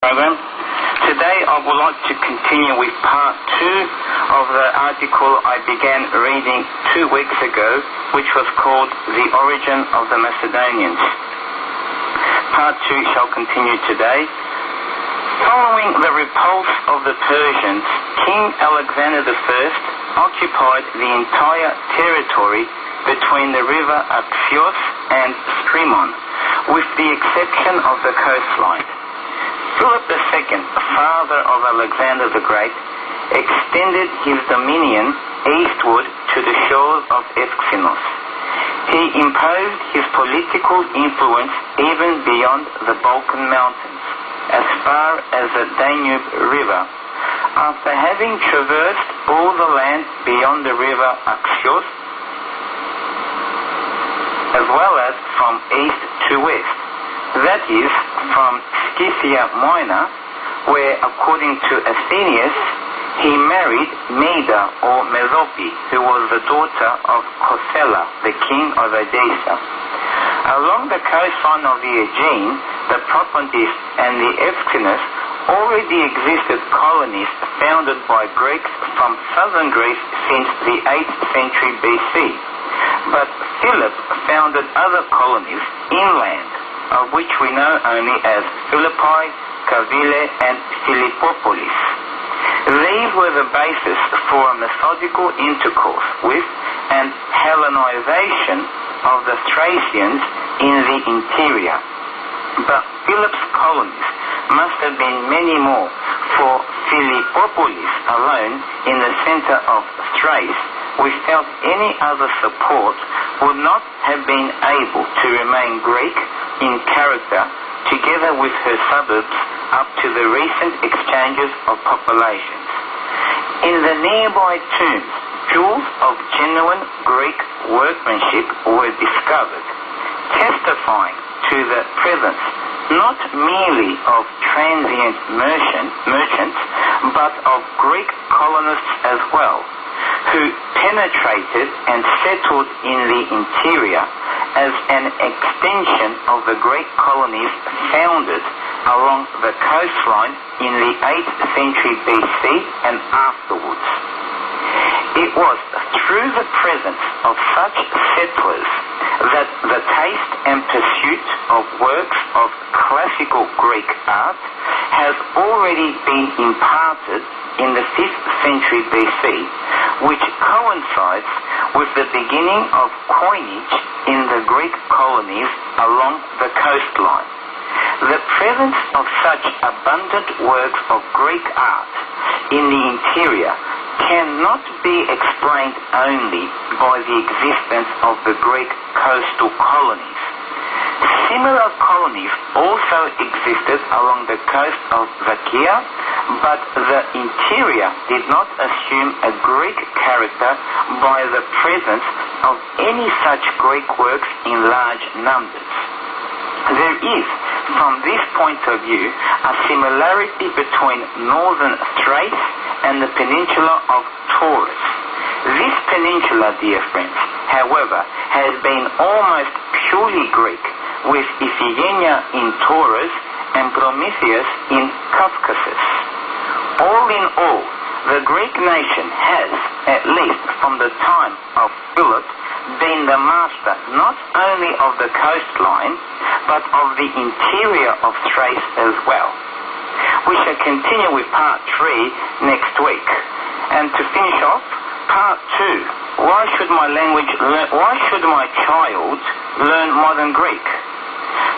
Program. Today I would like to continue with part 2 of the article I began reading 2 weeks ago, which was called The Origin of the Macedonians. Part 2 shall continue today. Following the repulse of the Persians, King Alexander I occupied the entire territory between the river Axios and Strymon, with the exception of the coastline. Philip II, father of Alexander the Great, extended his dominion eastward to the shores of Euxinus. He imposed his political influence even beyond the Balkan Mountains, as far as the Danube River. After having traversed all the land beyond the river Axios, as well as from east to west, that is, from Scythia Minor, where, according to Athenius, he married Maida or Merope, who was the daughter of Kosella, the king of Edessa. Along the coastline of the Aegean, the Propontis and the Euxinus already existed colonies founded by Greeks from southern Greece since the 8th century BC. But Philip founded other colonies inland, of which we know only as Philippi, Cavile, and Philippopolis. These were the basis for a methodical intercourse with and Hellenization of the Thracians in the interior. But Philip's colonies must have been many more, for Philippopolis alone in the center of Thrace, without any other support, would not have been able to remain Greek in character, together with her suburbs, up to the recent exchanges of populations. In the nearby tombs, jewels of genuine Greek workmanship were discovered, testifying to the presence not merely of transient merchants, but of Greek colonists as well, who penetrated and settled in the interior as an extension of the Greek colonies founded along the coastline in the 8th century BC and afterwards. It was through the presence of such settlers that the taste and pursuit of works of classical Greek art has already been imparted in the 5th century BC, which coincides with the beginning of coinage in the Greek colonies along the coastline. The presence of such abundant works of Greek art in the interior cannot be explained only by the existence of the Greek coastal colonies. Similar colonies also existed along the coast of Vakia, but the interior did not assume a Greek character by the presence of any such Greek works in large numbers. There is, from this point of view, a similarity between northern Thrace and the peninsula of Taurus. This peninsula, dear friends, however, has been almost purely Greek, with Iphigenia in Taurus and Prometheus in Caucasus. All in all, the Greek nation has, at least from the time of Philip, been the master not only of the coastline, but of the interior of Thrace as well. We shall continue with part 3 next week. And to finish off, part 2, why should my child learn modern Greek?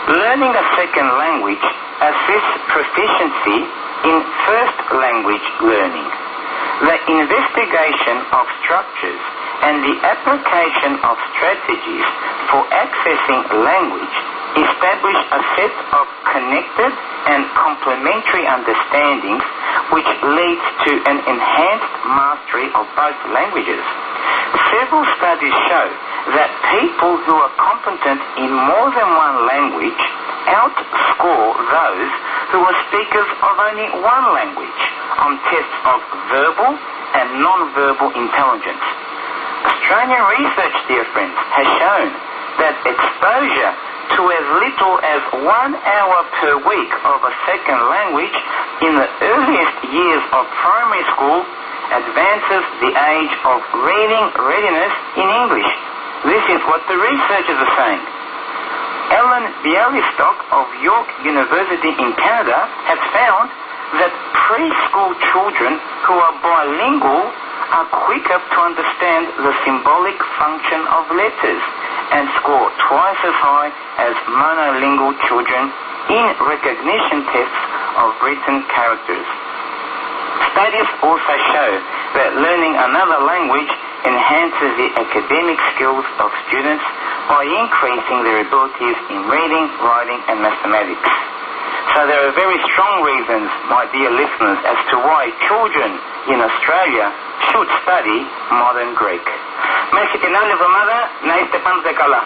Learning a second language assists proficiency in first language learning. The investigation of structures and the application of strategies for accessing language establish a set of connected and complementary understandings which leads to an enhanced mastery of both languages. Several studies show that people who are competent in more than one language outscore those who are speakers of only one language on tests of verbal and non-verbal intelligence. Australian research, dear friends, has shown that exposure to as little as 1 hour per week of a second language in the earliest years of primary school advances the age of reading readiness in English. This is what the researchers are saying. Ellen Bialystock of York University in Canada has found that preschool children who are bilingual are quicker to understand the symbolic function of letters and score twice as high as monolingual children in recognition tests of written characters. Studies also show that learning another language enhances the academic skills of students by increasing their abilities in reading, writing, and mathematics. So there are very strong reasons, my dear listeners, as to why children in Australia should study modern Greek. Μέχρι την άλλη εβδομάδα να είστε πάντοτε καλά.